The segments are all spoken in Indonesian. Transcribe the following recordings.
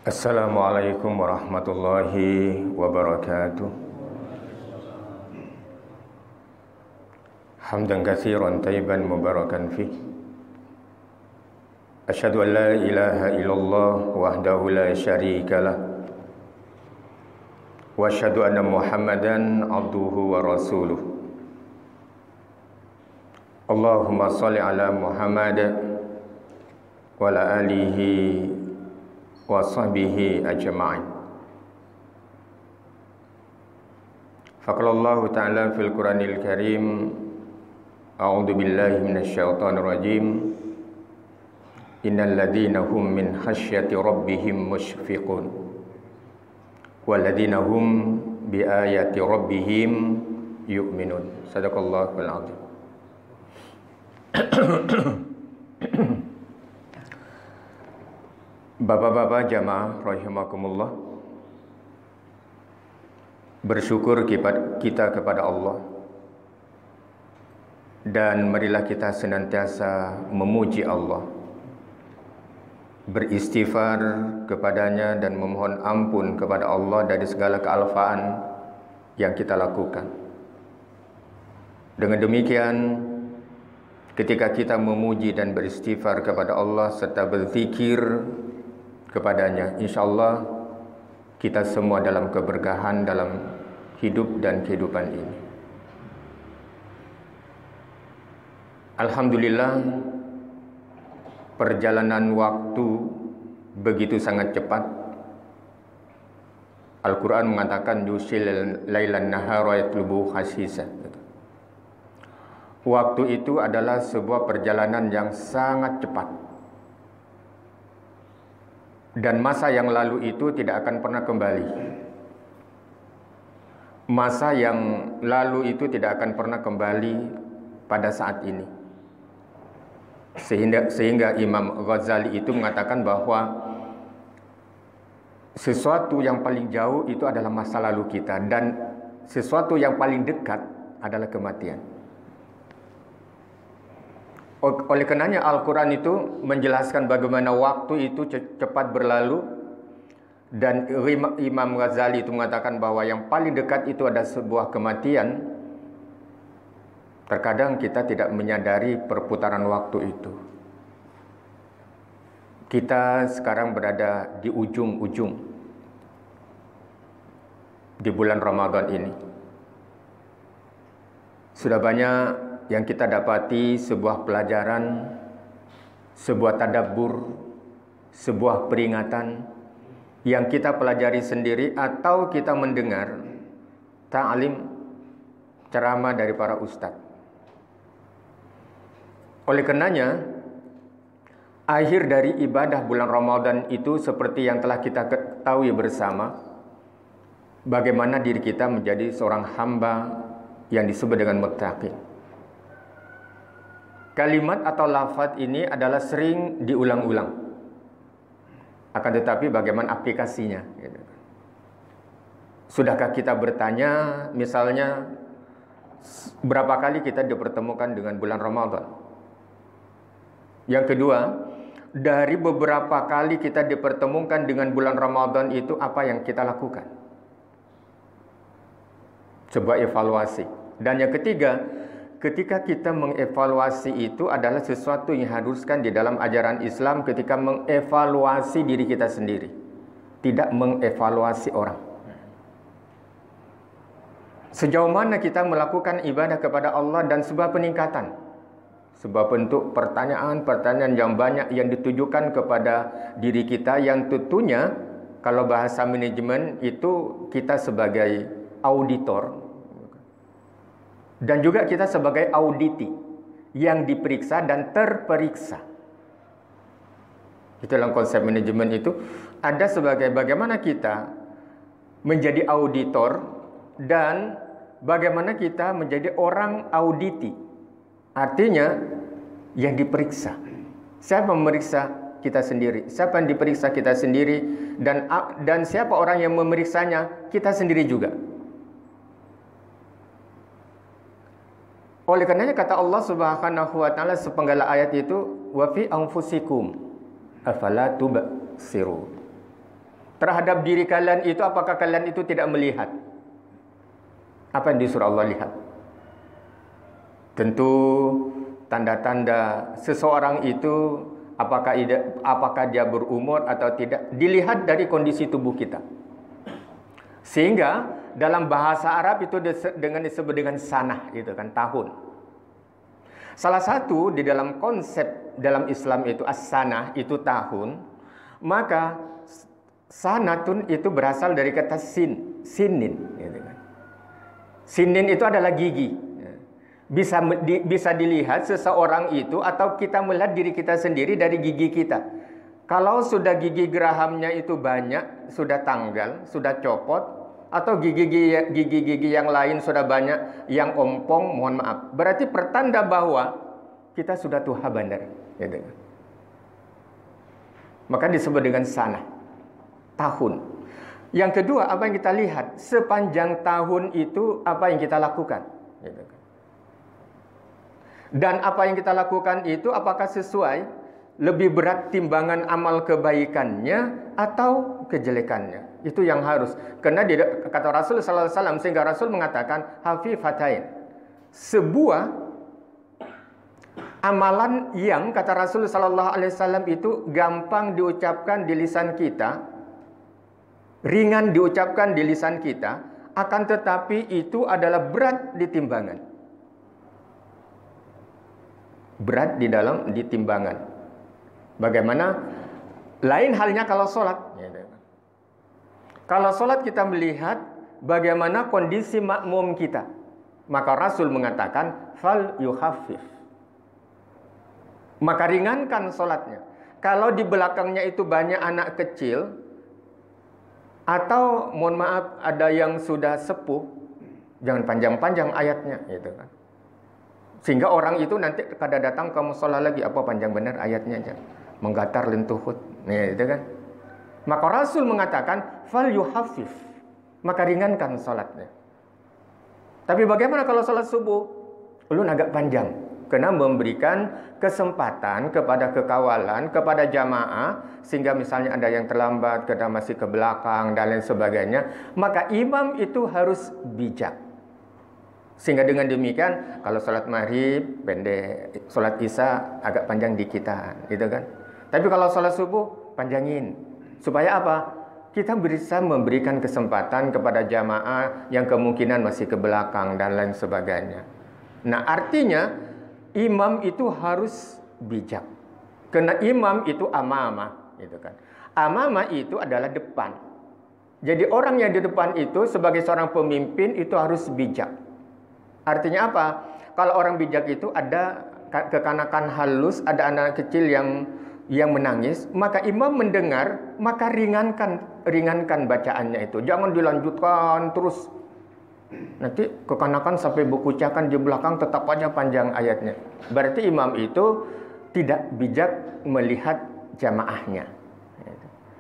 Assalamualaikum warahmatullahi wabarakatuh. Hamdan katsiran tayyiban mubarakan fih. Asyhadu an la ilaha illallah wahdahu la syarika lah. Wa asyhadu anna Muhammadan abduhu wa rasuluh. Allahumma shalli ala Muhammad wa ala alihi wa sahbihi ajma'in. Faqala Allah ta'ala fil Qur'anil Karim, a'udzu billahi minasy syaithanir rajim. Innal ladzina hum min khasyati rabbihim musyfiqun wal ladzina hum bi ayati rabbihim yu'minun. Shadaqallahul azim. Bapak-bapak jamaah rahimakumullah, bersyukur kita kepada Allah, dan marilah kita senantiasa memuji Allah, beristighfar kepadanya dan memohon ampun kepada Allah dari segala kealfaan yang kita lakukan. Dengan demikian, ketika kita memuji dan beristighfar kepada Allah serta berzikir kepadanya, insyaallah kita semua dalam keberkahan dalam hidup dan kehidupan ini. Alhamdulillah, perjalanan waktu begitu sangat cepat. Al-Quran mengatakan yusil lailan nahara yatlubu hasisa. Waktu itu adalah sebuah perjalanan yang sangat cepat. Dan masa yang lalu itu tidak akan pernah kembali. Masa yang lalu itu tidak akan pernah kembali pada saat ini. Sehingga Imam Ghazali itu mengatakan bahwa sesuatu yang paling jauh itu adalah masa lalu kita, dan sesuatu yang paling dekat adalah kematian. Oleh karenanya Al-Quran itu menjelaskan bagaimana waktu itu cepat berlalu, dan Imam Ghazali itu mengatakan bahwa yang paling dekat itu ada sebuah kematian. Terkadang kita tidak menyadari perputaran waktu itu. Kita sekarang berada di ujung-ujung di bulan Ramadan ini. Sudah banyak yang kita dapati sebuah pelajaran, sebuah tadabbur, sebuah peringatan yang kita pelajari sendiri atau kita mendengar ta'lim, ceramah dari para ustadz. Oleh karenanya, akhir dari ibadah bulan Ramadan itu seperti yang telah kita ketahui bersama, bagaimana diri kita menjadi seorang hamba yang disebut dengan muttaqin. Kalimat atau lafaz ini adalah sering diulang-ulang. Akan tetapi bagaimana aplikasinya? Sudahkah kita bertanya, misalnya, berapa kali kita dipertemukan dengan bulan Ramadan? Yang kedua, dari beberapa kali kita dipertemukan dengan bulan Ramadan itu, apa yang kita lakukan? Sebuah evaluasi. Dan yang ketiga, ketika kita mengevaluasi itu adalah sesuatu yang haruskan di dalam ajaran Islam ketika mengevaluasi diri kita sendiri, tidak mengevaluasi orang. Sejauh mana kita melakukan ibadah kepada Allah dan sebuah peningkatan, sebuah bentuk pertanyaan-pertanyaan yang banyak yang ditujukan kepada diri kita, yang tentunya kalau bahasa manajemen itu kita sebagai auditor, dan juga kita sebagai auditi yang diperiksa dan terperiksa. Itu dalam konsep manajemen itu ada sebagai bagaimana kita menjadi auditor dan bagaimana kita menjadi orang auditi. Artinya yang diperiksa. Siapa memeriksa? Kita sendiri. Siapa yang diperiksa? Kita sendiri. Dan siapa orang yang memeriksanya? Kita sendiri juga. Oleh karenanya kata Allah Subhanahu wa taala sepenggal ayat itu, wa fi anfusikum afala tubsirun. terhadap diri kalian itu, apakah kalian itu tidak melihat apa yang disuruh Allah lihat? Tentu tanda-tanda seseorang itu apakah dia berumur atau tidak dilihat dari kondisi tubuh kita. Sehingga dalam bahasa Arab itu disebut dengan sanah, gitu kan, tahun. Salah satu di dalam konsep dalam Islam itu as-sanah, itu tahun. Maka sanatun itu berasal dari kata sinin, gitu kan. Sinin itu adalah gigi. Bisa dilihat seseorang itu atau kita melihat diri kita sendiri dari gigi kita. Kalau sudah gigi gerahamnya itu banyak, sudah tanggal, sudah copot, atau gigi-gigi yang lain sudah banyak yang ompong, mohon maaf, berarti pertanda bahwa kita sudah tua bandar, gitu. Maka disebut dengan sanah, tahun. Yang kedua, apa yang kita lihat sepanjang tahun itu, apa yang kita lakukan, gitu. Dan apa yang kita lakukan itu apakah sesuai, lebih berat timbangan amal kebaikannya atau kejelekannya. Itu yang harus. Karena kata Rasul sallallahu alaihi wasallam, sehingga Rasul mengatakan hafifatain. Sebuah amalan yang kata Rasul sallallahu alaihi wasallam itu gampang diucapkan di lisan kita, ringan diucapkan di lisan kita, akan tetapi itu adalah berat di timbangan. Berat di dalam timbangan. Bagaimana? Lain halnya kalau sholat. Kalau sholat kita melihat bagaimana kondisi makmum kita, maka Rasul mengatakan fal yukhafif, maka ringankan sholatnya. Kalau di belakangnya itu banyak anak kecil, atau mohon maaf ada yang sudah sepuh, jangan panjang-panjang ayatnya, gitu kan. Sehingga orang itu nanti kada datang ke musola lagi, apa panjang benar ayatnya aja, menggatar lentuhut, gitu kan. Maka Rasul mengatakan fal yuhafif, maka ringankan salatnya. Tapi bagaimana kalau salat subuh? Ulun agak panjang, karena memberikan kesempatan kepada kekawalan, kepada jamaah, sehingga misalnya ada yang terlambat, kada masih ke belakang dan lain sebagainya, maka imam itu harus bijak. Sehingga dengan demikian, kalau sholat maghrib pendek, sholat isya agak panjang dikitan, gitu kan. Tapi kalau sholat subuh panjangin. Supaya apa? Kita bisa memberikan kesempatan kepada jamaah yang kemungkinan masih ke belakang dan lain sebagainya. Nah, artinya imam itu harus bijak. Karena imam itu amamah, gitu kan. Amamah itu adalah depan. Jadi orang yang di depan itu sebagai seorang pemimpin itu harus bijak. Artinya apa? Kalau orang bijak itu ada kekanakan halus, ada anak kecil yang menangis, maka imam mendengar, maka ringankan bacaannya itu. Jangan dilanjutkan terus. Nanti kekanakan sampai berkucakan di belakang, tetap aja panjang ayatnya. Berarti imam itu tidak bijak melihat jamaahnya.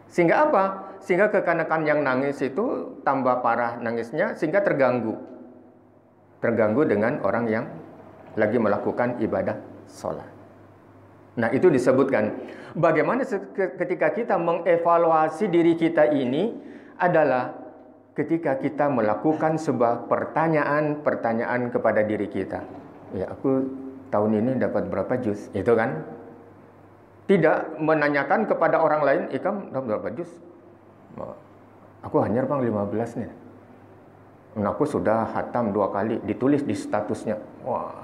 Sehingga apa? Sehingga kekanakan yang nangis itu tambah parah nangisnya, sehingga terganggu dengan orang yang lagi melakukan ibadah sholat. Nah, itu disebutkan. Bagaimana ketika kita mengevaluasi diri kita ini adalah ketika kita melakukan sebuah pertanyaan kepada diri kita. Ya, aku tahun ini dapat berapa juz? Itu kan? Tidak menanyakan kepada orang lain, "Ikam dapat berapa juz?" Aku hanya bang 15 nih. Aku sudah khatam 2 kali, ditulis di statusnya. Wah,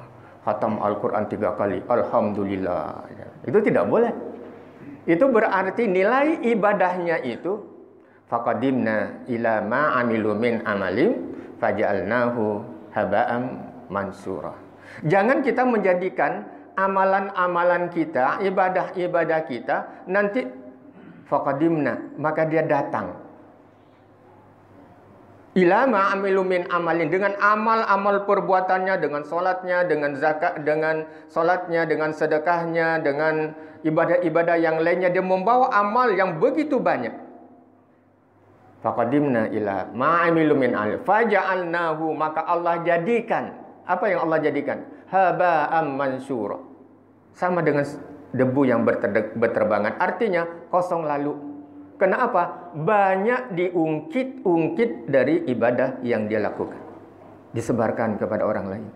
khatam Al-Quran 3 kali, alhamdulillah. Itu tidak boleh. Itu berarti nilai ibadahnya itu faqadimna ila ma amilu min amalim faja'alnahu haba'am mansura. Jangan kita menjadikan amalan-amalan kita, ibadah-ibadah kita nanti faqadimna, maka dia datang ila ma'amilu min amalin, dengan amal-amal perbuatannya, dengan solatnya, dengan zakat, dengan solatnya, dengan sedekahnya, dengan ibadah-ibadah yang lainnya. Dia membawa amal yang begitu banyak. Faqadimna ila ma'amilu min amal faja'alnahu, maka Allah jadikan. Apa yang Allah jadikan? Haba'am mansura. Sama dengan debu yang berterbangan. Artinya kosong lalu. Kenapa? Banyak diungkit-ungkit dari ibadah yang dia lakukan, disebarkan kepada orang lain.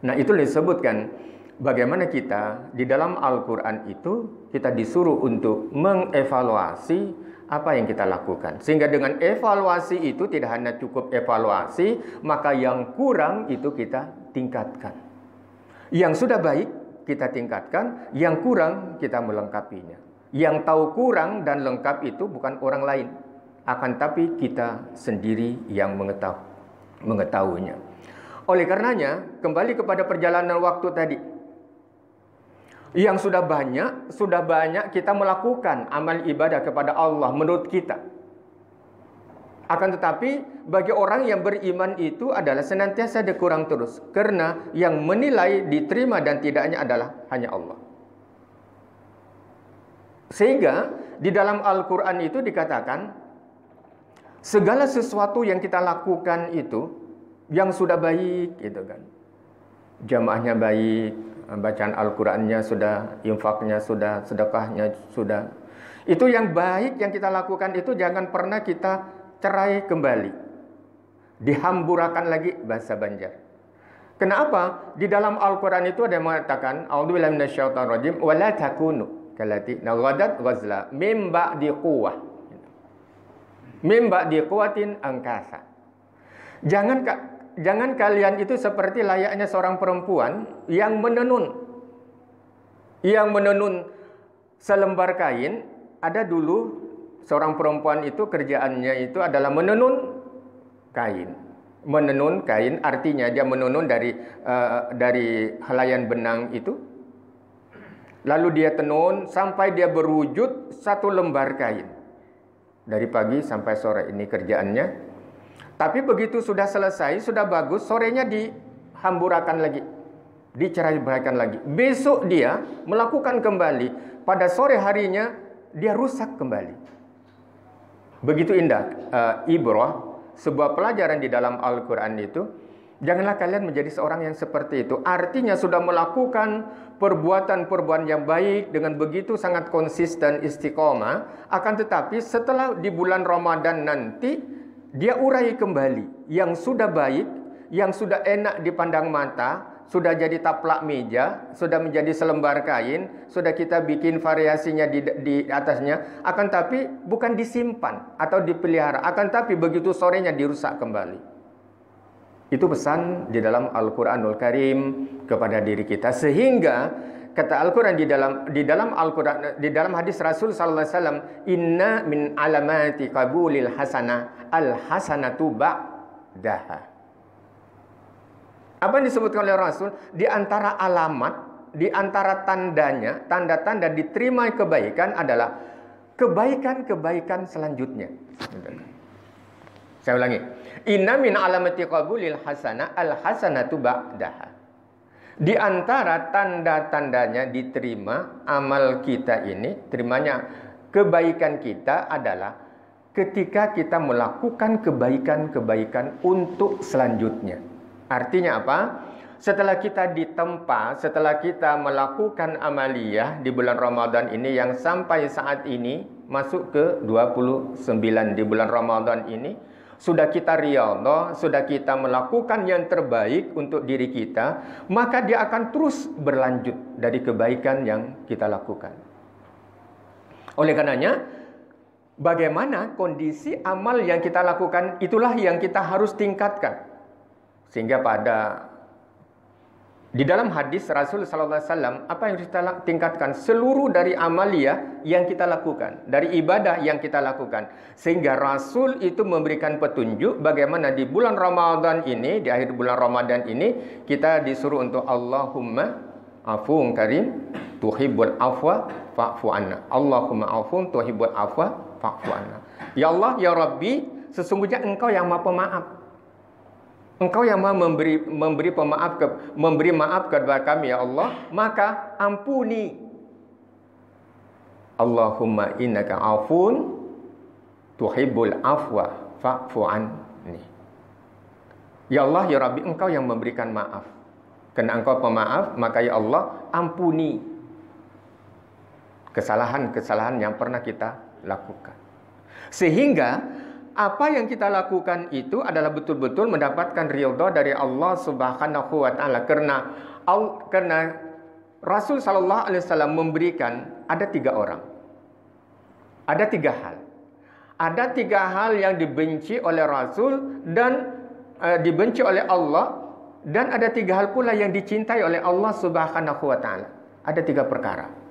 Nah, itu disebutkan bagaimana kita di dalam Al-Quran itu kita disuruh untuk mengevaluasi apa yang kita lakukan. Sehingga dengan evaluasi itu tidak hanya cukup evaluasi, maka yang kurang itu kita tingkatkan. Yang sudah baik kita tingkatkan, yang kurang kita melengkapinya. Yang tahu kurang dan lengkap itu bukan orang lain, akan tapi kita sendiri yang mengetahuinya. Oleh karenanya, kembali kepada perjalanan waktu tadi. Yang sudah banyak kita melakukan amal ibadah kepada Allah menurut kita. Akan tetapi bagi orang yang beriman itu adalah senantiasa ada kurang terus. Karena yang menilai diterima dan tidaknya adalah hanya Allah. Sehingga di dalam Al-Quran itu dikatakan, segala sesuatu yang kita lakukan itu, yang sudah baik gitu kan. Jamaahnya baik, bacaan Al-Qurannya sudah, infaknya sudah, sedekahnya sudah. Itu yang baik yang kita lakukan itu jangan pernah kita cerai kembali. Dihamburakan lagi bahasa Banjar. Kenapa? Di dalam Al-Quran itu ada yang mengatakan, a'udzubillahi minasyaitonir rajim, wa la takunu kallati naghadat ghazla mim ba'di quwwah. Mim ba'di quwwatin angkasa. Jangan kalian itu seperti layaknya seorang perempuan yang menenun selembar kain. Ada dulu seorang perempuan itu kerjaannya itu adalah menenun kain. Menenun kain artinya dia menenun dari helaian benang itu. Lalu dia tenun sampai dia berwujud satu lembar kain. Dari pagi sampai sore ini kerjaannya. Tapi begitu sudah selesai, sudah bagus, sorenya dihamburakan lagi, dicerai-beraikan lagi. Besok dia melakukan kembali, pada sore harinya dia rusak kembali. Begitu indah ibrah, sebuah pelajaran di dalam Al-Quran itu. Janganlah kalian menjadi seorang yang seperti itu. Artinya sudah melakukan perbuatan-perbuatan yang baik dengan begitu sangat konsisten istiqomah. Akan tetapi setelah di bulan Ramadan nanti, dia urai kembali yang sudah baik, yang sudah enak dipandang mata, sudah jadi taplak meja, sudah menjadi selembar kain, sudah kita bikin variasinya di atasnya, akan tapi bukan disimpan atau dipelihara, akan tapi begitu sorenya dirusak kembali. Itu pesan di dalam Al-Quranul Karim kepada diri kita. Sehingga kata Al-Quran di dalam Al-Quran, di dalam hadis Rasul sallallahu alaihi wasallam, inna min alamati qabulil hasanah al-hasanatu ba'daha. Apa yang disebutkan oleh Rasul? Di antara alamat, di antara tandanya, tanda-tanda diterima kebaikan adalah kebaikan-kebaikan selanjutnya. Saya ulangi. Inna min alamati qabulil hasanah al-hasanatu ba'daha. Di antara tanda-tandanya diterima amal kita ini, terimanya kebaikan kita adalah ketika kita melakukan kebaikan-kebaikan untuk selanjutnya. Artinya apa? Setelah kita ditempa, setelah kita melakukan amaliyah di bulan Ramadan ini yang sampai saat ini masuk ke 29 di bulan Ramadan ini, sudah kita riyadhah, sudah kita melakukan yang terbaik untuk diri kita, maka dia akan terus berlanjut dari kebaikan yang kita lakukan. Oleh karenanya, bagaimana kondisi amal yang kita lakukan, itulah yang kita harus tingkatkan. Sehingga di dalam hadis Rasul sallallahu alaihi wasallam, apa yang kita tingkatkan? Seluruh dari amalia yang kita lakukan, dari ibadah yang kita lakukan. Sehingga Rasul itu memberikan petunjuk bagaimana di bulan Ramadan ini, di akhir bulan Ramadan ini, kita disuruh untuk Allahumma afuun karim tuhibbul afwa fa'fu anna. Allahumma afuun tuhibbul afwa fa'fu anna. Ya Allah, ya Rabbi, sesungguhnya Engkau yang Maha Pemaaf. Engkau yang Maha memberi maaf kepada kami, ya Allah, maka ampuni. Allahumma innaka afun tuhibbul afwa fa'fu anni. Ya Allah, ya Rabbi, Engkau yang memberikan maaf. Karena Engkau pemaaf, maka ya Allah, ampuni kesalahan-kesalahan yang pernah kita lakukan. Sehingga apa yang kita lakukan itu adalah betul-betul mendapatkan ridha dari Allah Subhanahu wa taala, karena Rasul sallallahu alaihi wasallam memberikan ada 3 orang. Ada 3 hal. Ada 3 hal yang dibenci oleh Rasul dan dibenci oleh Allah, dan ada 3 hal pula yang dicintai oleh Allah Subhanahu wa taala. Ada 3 perkara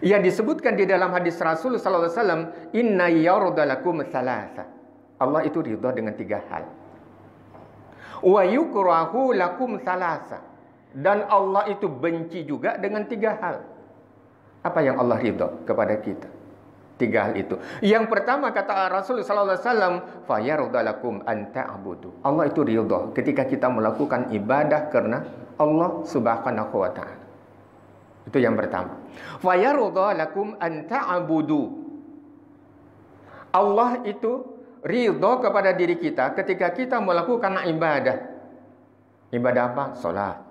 yang disebutkan di dalam hadis Rasul sallallahu alaihi wasallam, inna yardalakum thalatha. Allah itu ridha dengan 3 hal. Wa yukrahu lakum thalatha. Dan Allah itu benci juga dengan 3 hal. Apa yang Allah ridha kepada kita? 3 hal itu. Yang pertama kata Rasul sallallahu alaihi wasallam, fa yardalakum an ta'budu. Allah itu ridha ketika kita melakukan ibadah karena Allah Subhanahu wa taala. Itu yang pertama. Fa yardalakum an ta'budu. Allah itu ridha kepada diri kita ketika kita melakukan ibadah. Ibadah apa? Salat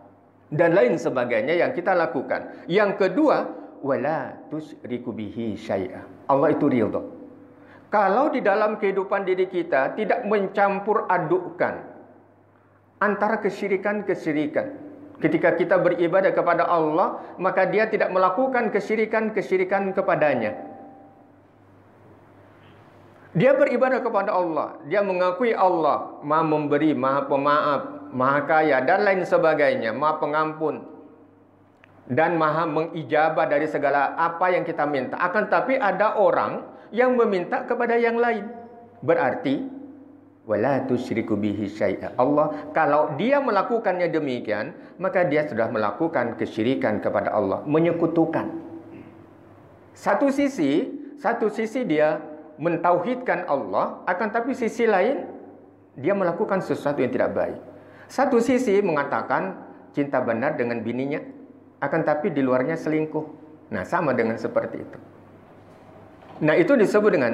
dan lain sebagainya yang kita lakukan. Yang kedua, wala tusyriku bihi syai'a. Allah itu ridha kalau di dalam kehidupan diri kita tidak mencampur adukkan antara kesyirikan-kesyirikan. Ketika kita beribadah kepada Allah, maka dia tidak melakukan kesyirikan-kesyirikan kepadanya. Dia beribadah kepada Allah, dia mengakui Allah Maha memberi, Maha pemaaf, Maha kaya dan lain sebagainya, Maha pengampun dan Maha mengijabah dari segala apa yang kita minta. Akan tapi ada orang yang meminta kepada yang lain. Berarti wala tusyriku bihi syai'a. Allah kalau dia melakukannya demikian, maka dia sudah melakukan kesyirikan kepada Allah, menyekutukan. Satu sisi dia mentauhidkan Allah, akan tapi sisi lain dia melakukan sesuatu yang tidak baik. Satu sisi mengatakan cinta benar dengan bininya, akan tapi di luarnya selingkuh. Nah, sama dengan seperti itu. Nah, itu disebut dengan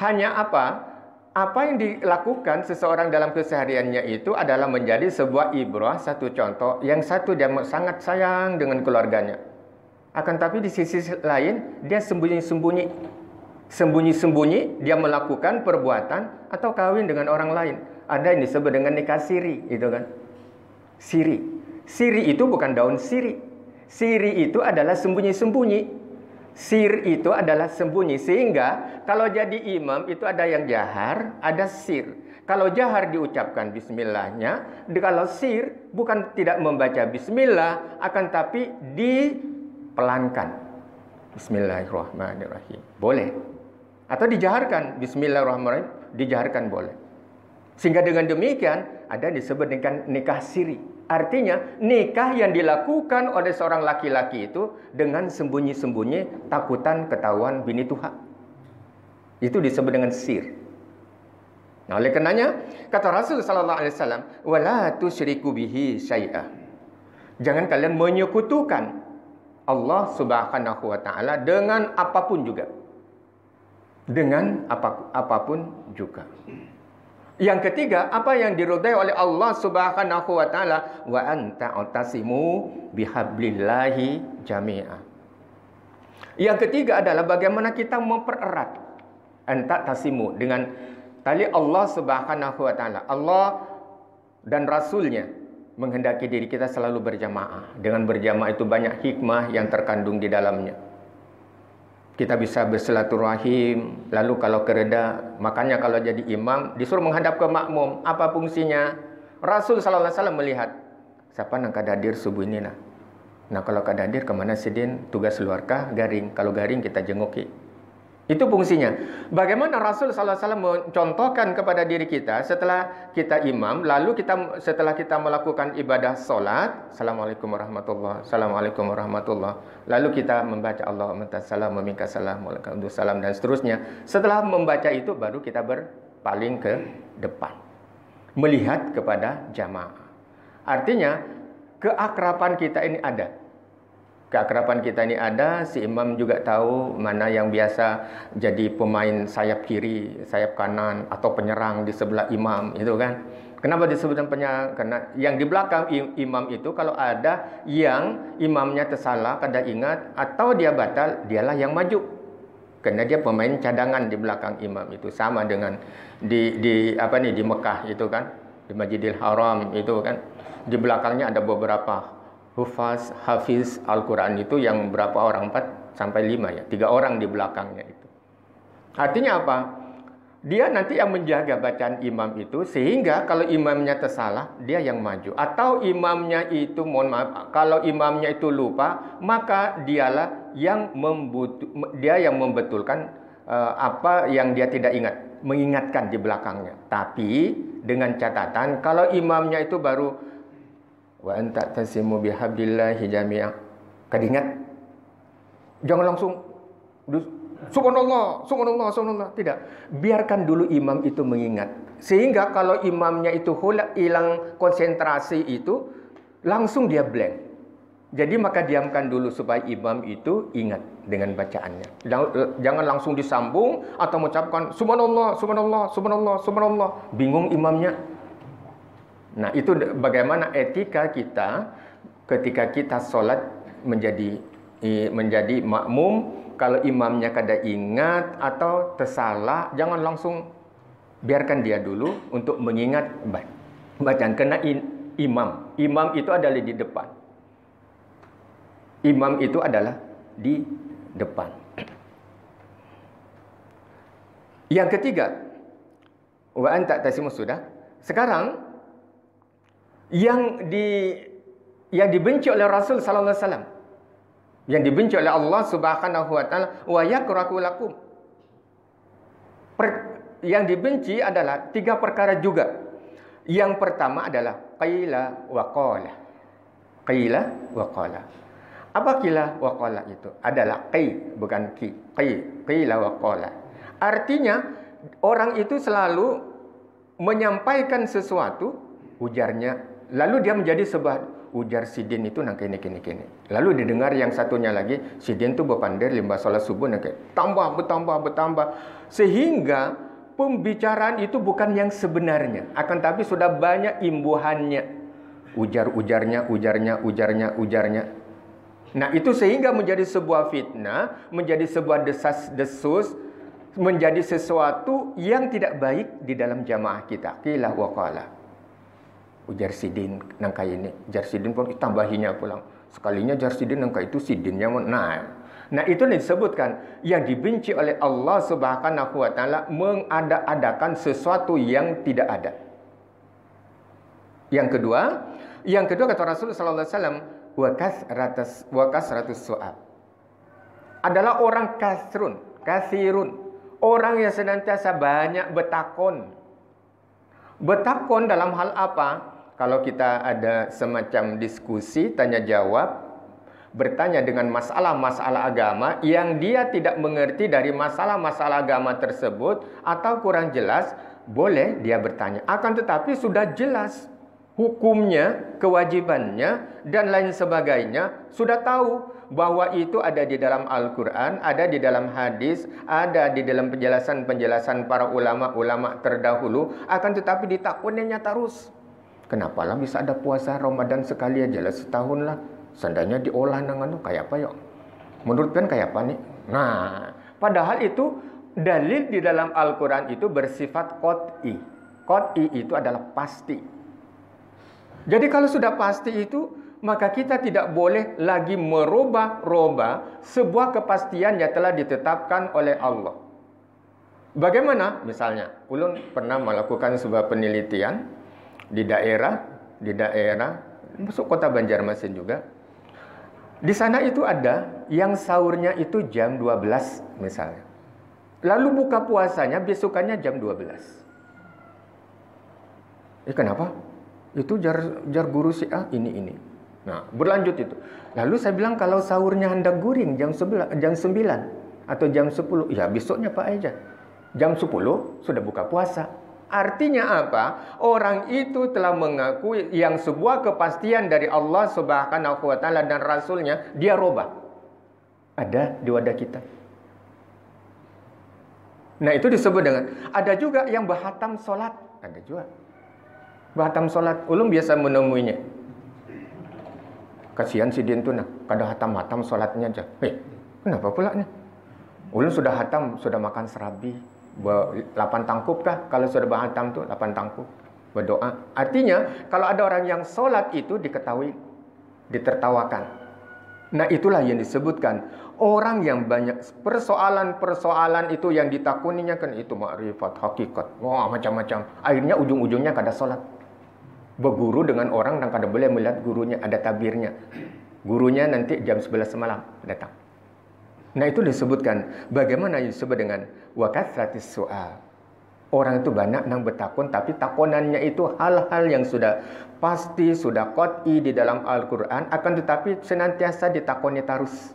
hanya apa yang dilakukan seseorang dalam kesehariannya itu adalah menjadi sebuah ibrah, satu contoh. Yang satu dia sangat sayang dengan keluarganya, akan tapi di sisi lain dia sembunyi dia melakukan perbuatan atau kawin dengan orang lain. Ada yang disebut dengan nikah siri, itu kan? Siri itu bukan daun siri. Siri itu adalah sembunyi-sembunyi. Sir itu adalah sembunyi. Sehingga kalau jadi imam itu ada yang jahar, ada sir. Kalau jahar diucapkan bismillahnya, kalau sir bukan tidak membaca bismillah, akan tapi dipelankan. Bismillahirrahmanirrahim. Boleh. Atau dijaharkan, bismillahirrahmanirrahim, dijaharkan boleh. Sehingga dengan demikian ada yang disebut dengan nikah siri. Artinya nikah yang dilakukan oleh seorang laki-laki itu dengan sembunyi-sembunyi, takutan ketahuan bini Tuhan. Itu disebut dengan sir. Nah, oleh karenanya kata Rasul sallallahu alaihi wasallam, wala tusyriku bihi syai'a. Jangan kalian menyekutukan Allah Subhanahu wa taala dengan apapun juga. Dengan apapun juga. Yang ketiga, apa yang diridhai oleh Allah Subhanahu wa taala, wa anta atasimu bihablillahi jami'a. Yang ketiga adalah bagaimana kita mempererat anta tasimu dengan tali Allah Subhanahu wa taala. Allah dan Rasulnya menghendaki diri kita selalu berjamaah. Dengan berjamaah itu banyak hikmah yang terkandung di dalamnya. Kita bisa bersilaturahim, lalu kalau kereda, makanya kalau jadi imam disuruh menghadap ke makmum. Apa fungsinya? Rasul sallallahu alaihi wasallam melihat siapa yang kada hadir subuh ini nah. Nah, kalau kada hadir kemana sidin? Tugas luarkah? Garing. Kalau garing kita jenguki. Itu fungsinya. Bagaimana Rasul sallallahu alaihi wasallam mencontohkan kepada diri kita setelah kita imam, lalu setelah kita melakukan ibadah salat, assalamualaikum warahmatullahi, assalamualaikum warahmatullahi, lalu kita membaca Allahumma tassalam wa minka salam wa lakal salam dan seterusnya. Setelah membaca itu baru kita berpaling ke depan, melihat kepada jamaah. Artinya keakraban kita ini ada. Keakraban kita ini ada, si imam juga tahu mana yang biasa jadi pemain sayap kiri, sayap kanan, atau penyerang di sebelah imam, itu kan. Kenapa disebutkan penyerang? Karena yang di belakang imam itu kalau ada yang imamnya tersalah, kada ingat, atau dia batal, dialah yang maju. Karena dia pemain cadangan di belakang imam itu, sama dengan di Mekah itu kan, di Masjidil Haram itu kan, di belakangnya ada beberapa hafiz Al-Quran itu yang berapa orang, 4 sampai 5 ya, 3 orang di belakangnya itu. Artinya apa? Dia nanti yang menjaga bacaan imam itu, sehingga kalau imamnya tersalah, dia yang maju. Atau imamnya itu, mohon maaf, kalau imamnya itu lupa, maka dialah yang membetulkan apa yang dia tidak ingat, mengingatkan di belakangnya. Tapi dengan catatan, kalau imamnya itu baru wa anta tasimu bihablillahi jami'a, kadingat, jangan langsung subhanallah, subhanallah, subhanallah. Tidak. Biarkan dulu imam itu mengingat. Sehingga kalau imamnya itu hilang konsentrasi itu, langsung dia blank. Jadi maka diamkan dulu supaya imam itu ingat dengan bacaannya. Jangan langsung disambung atau mengucapkan subhanallah, subhanallah, subhanallah, subhanallah. Bingung imamnya. Nah, itu bagaimana etika kita ketika kita sholat menjadi makmum. Kalau imamnya kada ingat atau tersalah, jangan langsung, biarkan dia dulu untuk mengingat bacaan. Karena imam itu adalah di depan. Imam itu adalah di depan. Yang ketiga, wa anta tasimu sudah. Sekarang yang dibenci oleh Rasul sallallahu alaihi wasallam, yang dibenci oleh Allah Subhanahu wa taala, wa yakrahu lakum. Yang dibenci adalah 3 perkara juga. Yang pertama adalah qila wa qala. Qila wa qala. Apa qila wa qala itu? Adalah bukan ki. Qila wa qala. Artinya orang itu selalu menyampaikan sesuatu, ujarnya, lalu dia menjadi sebuah ujar sidin itu nang kene. Lalu didengar yang satunya lagi, sidin itu berpandai limbah salat subuh nang bertambah. Sehingga pembicaraan itu bukan yang sebenarnya, akan tapi sudah banyak imbuhannya. Ujarnya. Nah, itu sehingga menjadi sebuah fitnah, menjadi sebuah desas-desus, menjadi sesuatu yang tidak baik di dalam jamaah kita. Qila wa qala. Ujar sidin nangka ini, jar sidin pun tambahinya pulang. Sekalinya jar sidin nangka itu sidinnya nah itu disebutkan yang dibenci oleh Allah Subhanahu wa taala, mengada-adakan sesuatu yang tidak ada. Yang kedua kata Rasulullah sallallahu alaihi wasallam, wa kasratus su'al. Adalah orang kasirun, orang yang senantiasa banyak bertakon. Bertakon dalam hal apa? Kalau kita ada semacam diskusi, tanya jawab, bertanya dengan masalah-masalah agama yang dia tidak mengerti dari masalah-masalah agama tersebut atau kurang jelas, boleh dia bertanya. Akan tetapi sudah jelas hukumnya, kewajibannya, dan lain sebagainya, sudah tahu bahwa itu ada di dalam Al-Quran, ada di dalam hadis, ada di dalam penjelasan-penjelasan para ulama-ulama terdahulu, akan tetapi ditakunnya terus. Kenapa lah bisa ada puasa Ramadan sekali aja lah setahun lah? Seandainya diolah dengan kayak apa yuk? Menurut kan kayak apa nih? Nah, padahal itu dalil di dalam Al-Quran itu bersifat qat'i. Qat'i itu adalah pasti. Jadi kalau sudah pasti itu, maka kita tidak boleh lagi merubah-rubah sebuah kepastian yang telah ditetapkan oleh Allah. Bagaimana? Misalnya, ulun pernah melakukan sebuah penelitian di daerah masuk kota Banjarmasin juga. Di sana itu ada yang sahurnya itu jam 12 misalnya. Lalu buka puasanya besokannya jam 12. Kenapa? Itu jar guru si A ini. Nah, berlanjut itu. Lalu saya bilang kalau sahurnya hendak guring jam 9 atau jam 10, ya besoknya Pak aja. Jam 10 sudah buka puasa. Artinya apa? Orang itu telah mengakui yang sebuah kepastian dari Allah Subhanahu wa taala dan Rasulnya, dia robah. Ada di wadah kita. Nah, itu disebut dengan, ada juga yang berhatam solat. Ada juga berhatam solat. Ulun biasa menemuinya. Kasihan si Din tu nah, kada hatam-hatam solatnya aja. Kenapa pula nih? Ulun sudah hatam, sudah makan serabi, 8 tangkup kah? Kalau sudah berhatam tu 8 tangkup berdoa. Artinya kalau ada orang yang solat itu diketahui, ditertawakan. Nah itulah yang disebutkan orang yang banyak persoalan-persoalan itu yang ditakuninya kan itu makrifat, hakikat, wah macam-macam. Akhirnya ujung-ujungnya kada solat. Berguru dengan orang dan kada boleh melihat gurunya, ada tabirnya. Gurunya nanti jam 11 malam datang. Nah itu disebutkan bagaimana disebut dengan wakathratis soal. Orang itu banyak nang bertakun, tapi takonannya itu hal-hal yang sudah pasti, sudah qat'i di dalam Al-Quran, akan tetapi senantiasa ditakoni terus.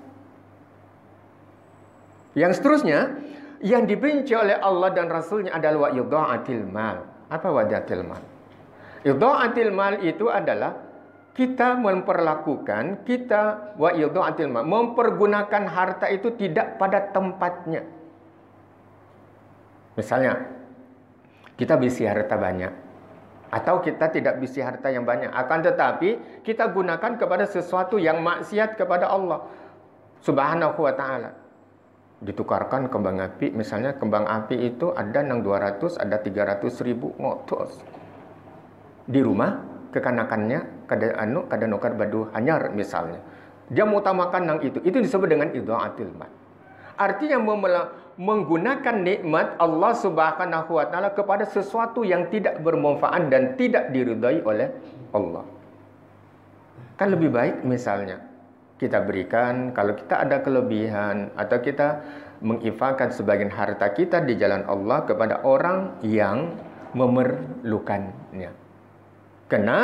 Yang seterusnya, yang dibenci oleh Allah dan Rasulnya adalah wa idha'atil mal. Apa wadatil mal? Idha'atil mal itu adalah kita memperlakukan, kita wa idha'atil mal, mempergunakan harta itu tidak pada tempatnya. Misalnya, kita bisi harta banyak, atau kita tidak bisi harta yang banyak, akan tetapi kita gunakan kepada sesuatu yang maksiat kepada Allah Subhanahu wa ta'ala. Ditukarkan kembang api, misalnya kembang api itu ada yang 200, ada 300 ribu ngotos. Di rumah kekanakannya kada nukar badu hanyar misalnya. Dia mengutamakan nang itu disebut dengan idha'atil mal. Artinya menggunakan nikmat Allah Subhanahu wa ta'ala kepada sesuatu yang tidak bermanfaat dan tidak diridai oleh Allah. Kan lebih baik misalnya kita berikan, kalau kita ada kelebihan atau kita menginfakkan sebagian harta kita di jalan Allah kepada orang yang memerlukannya. Karena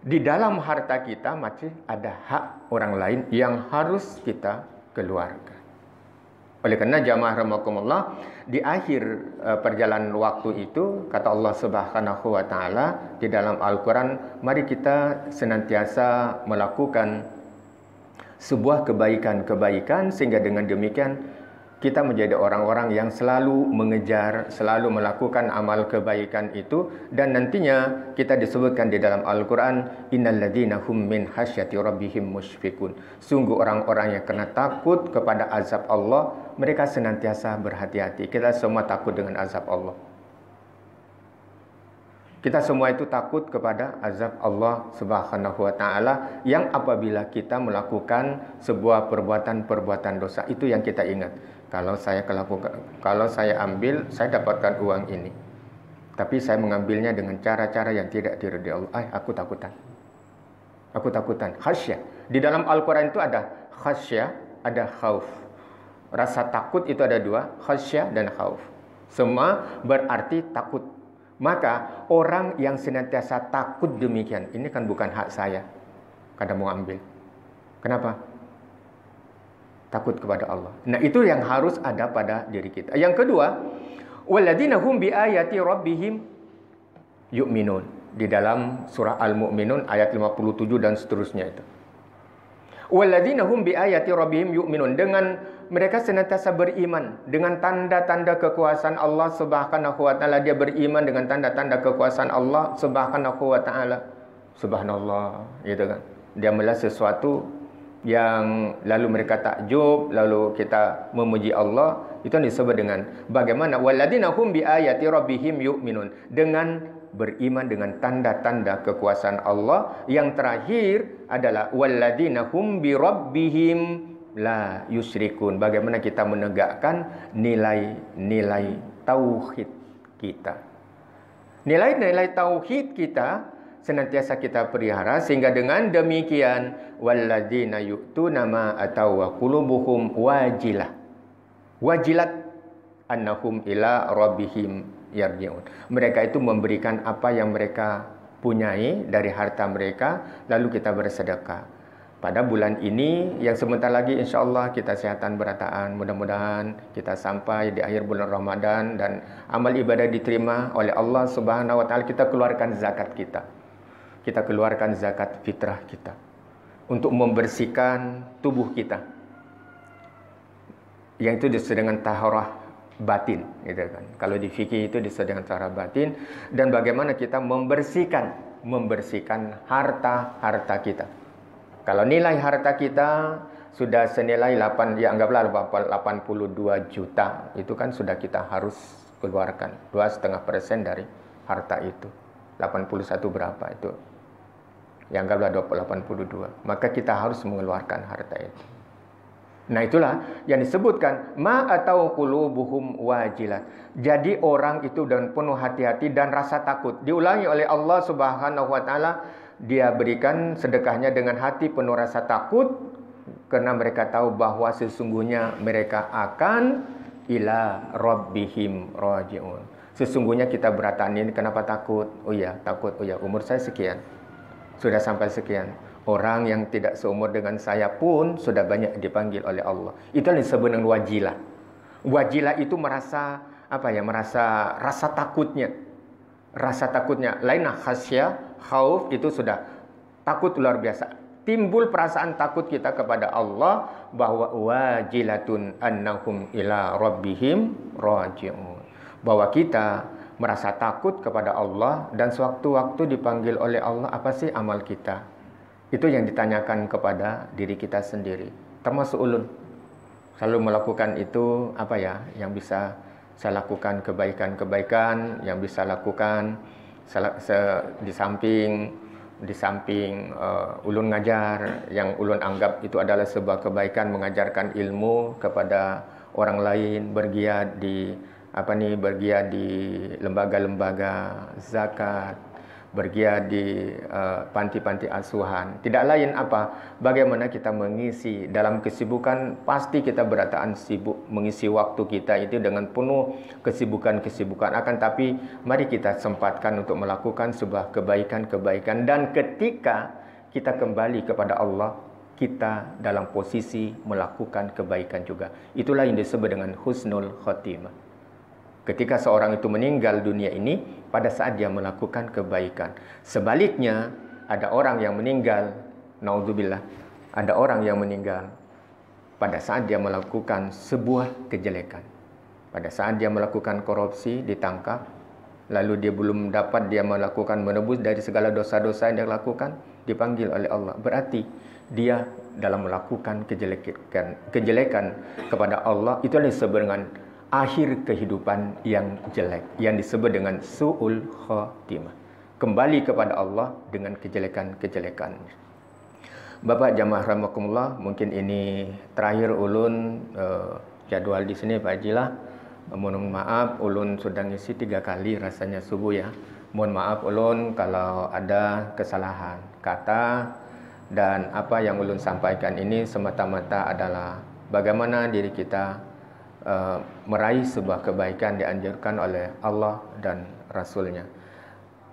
di dalam harta kita masih ada hak orang lain yang harus kita keluarkan. Oleh karena jamaah rahimakumullah, di akhir perjalanan waktu itu kata Allah Subhanahu wa taala di dalam Al-Qur'an, mari kita senantiasa melakukan sebuah kebaikan-kebaikan sehingga dengan demikian kita menjadi orang-orang yang selalu mengejar, selalu melakukan amal kebaikan itu, dan nantinya kita disebutkan di dalam Al-Quran, innal ladzina hum min khasyati rabbihim musyfiqun. Sungguh orang-orang yang kena takut kepada azab Allah, mereka senantiasa berhati-hati. Kita semua takut dengan azab Allah. Kita semua itu takut kepada azab Allah Subhanahu wa taala yang apabila kita melakukan sebuah perbuatan-perbuatan dosa, itu yang kita ingat. Kalau saya ambil, saya dapatkan uang ini, tapi saya mengambilnya dengan cara-cara yang tidak diridhai Allah. Aku takutan. Khasyah. Di dalam Al-Quran itu ada khasyah, ada khauf. Rasa takut itu ada dua, khasyah dan khauf. Semua berarti takut. Maka orang yang senantiasa takut demikian, ini kan bukan hak saya, kadang mau ambil. Kenapa? Takut kepada Allah. Nah itu yang harus ada pada diri kita. Yang kedua, walladzina hum biayati rabbihim yu'minun. Di dalam surah Al-Mu'minun ayat 57 dan seterusnya itu. Walladzina hum biayati rabbihim yu'minun. Dengan mereka senantiasa beriman dengan tanda-tanda kekuasaan Allah Subhanahu wa taala. Dia beriman dengan tanda-tanda kekuasaan Allah Subhanahu wa taala. Subhanallah, gitu kan. Dia melihat sesuatu yang lalu mereka takjub, lalu kita memuji Allah, itu yang disebut dengan bagaimana walladzina hum biayati rabbihim yu'minun, dengan beriman dengan tanda-tanda kekuasaan Allah. Yang terakhir adalah walladzina hum bi rabbihim la yusyrikun, bagaimana kita menegakkan nilai-nilai tauhid kita. Nilai-nilai tauhid kita senantiasa kita pelihara, sehingga dengan demikian walladzina yu'tuna ma ataw wa qulubuhum wajilat annahum ila rabbihim yarji'un. Mereka itu memberikan apa yang mereka punyai dari harta mereka, lalu kita bersedekah. Pada bulan ini yang sebentar lagi insyaAllah kita sehatan berataan, mudah-mudahan kita sampai di akhir bulan Ramadan dan amal ibadah diterima oleh Allah Subhanahu wa taala. Kita keluarkan zakat kita. Kita keluarkan zakat fitrah kita untuk membersihkan tubuh kita. Yang itu disebut dengan taharah batin, gitu kan. Kalau di fikih itu disebut dengan taharah batin, dan bagaimana kita membersihkan harta-harta kita. Kalau nilai harta kita sudah senilai 8, ya anggaplah 82 juta, itu kan sudah kita harus keluarkan 2,5% dari harta itu. 81 berapa itu? Ya anggaplah 82. Maka kita harus mengeluarkan harta itu. Nah itulah yang disebutkan ma atau qulubuhum wajilat. Jadi orang itu dengan penuh hati-hati dan rasa takut. Diulangi oleh Allah Subhanahu wa taala, dia berikan sedekahnya dengan hati penuh rasa takut karena mereka tahu bahwa sesungguhnya mereka akan ila rabbihim rajiun. Sesungguhnya kita beratan ini kenapa takut? Oh iya, takut. Oh ya, umur saya sekian. Sudah sampai sekian. Orang yang tidak seumur dengan saya pun sudah banyak dipanggil oleh Allah. Itu yang disebut dengan wajilah. Wajilah itu merasa apa ya? Merasa rasa takutnya. Rasa takutnya. Lain khasyah, khauf itu sudah takut luar biasa. Timbul perasaan takut kita kepada Allah bahwa wajilatun annahum ila rabbihim raji'un. Bahwa kita merasa takut kepada Allah dan sewaktu-waktu dipanggil oleh Allah, apa sih amal kita? Itu yang ditanyakan kepada diri kita sendiri. Termasuk ulun. Selalu melakukan itu apa ya? Yang bisa saya lakukan kebaikan-kebaikan, yang bisa lakukan di samping ulun ngajar, yang ulun anggap itu adalah sebuah kebaikan, mengajarkan ilmu kepada orang lain, bergiat di lembaga-lembaga zakat, bergiat di panti-panti asuhan. Tidak lain apa? Bagaimana kita mengisi dalam kesibukan, pasti kita berataan sibuk mengisi waktu kita itu dengan penuh kesibukan-kesibukan. Akan tapi mari kita sempatkan untuk melakukan sebuah kebaikan-kebaikan, dan ketika kita kembali kepada Allah, kita dalam posisi melakukan kebaikan juga. Itulah yang disebut dengan husnul khotimah. Ketika seorang itu meninggal dunia ini pada saat dia melakukan kebaikan. Sebaliknya, ada orang yang meninggal, naudzubillah, ada orang yang meninggal pada saat dia melakukan sebuah kejelekan. Pada saat dia melakukan korupsi, ditangkap, lalu dia belum dapat dia menebus dari segala dosa-dosa yang dia lakukan, dipanggil oleh Allah. Berarti dia dalam melakukan kejelekan kepada Allah, itu yang disebut dengan akhir kehidupan yang jelek, yang disebut dengan su'ul khotimah. Kembali kepada Allah dengan kejelekan-kejelekan. Bapak jamaah rahimakumullah, mungkin ini terakhir ulun jadwal di sini Pak Haji lah. Mohon maaf, ulun sudah ngisi 3 kali rasanya subuh ya. Mohon maaf ulun kalau ada kesalahan kata, dan apa yang ulun sampaikan ini semata-mata adalah bagaimana diri kita meraih sebuah kebaikan dianjurkan oleh Allah dan Rasulnya.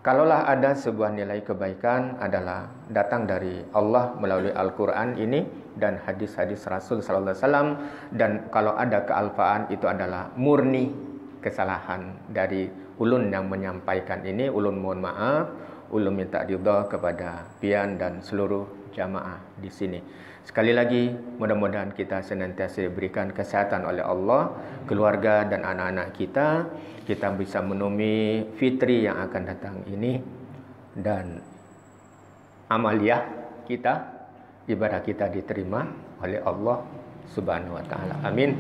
Kalaulah ada sebuah nilai kebaikan adalah datang dari Allah melalui Al-Quran ini dan hadis-hadis Rasul Sallallahu Alaihi Wasallam, dan kalau ada kealfaan itu adalah murni kesalahan dari ulun yang menyampaikan ini. Ulun mohon maaf, ulun minta ridha kepada pian dan seluruh jamaah di sini. Sekali lagi, mudah-mudahan kita senantiasa diberikan kesehatan oleh Allah, keluarga dan anak-anak kita. Kita bisa menumi fitri yang akan datang ini, dan amaliyah kita, ibadah kita diterima oleh Allah Subhanahu wa taala. Amin.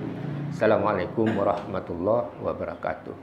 Assalamualaikum warahmatullahi wabarakatuh.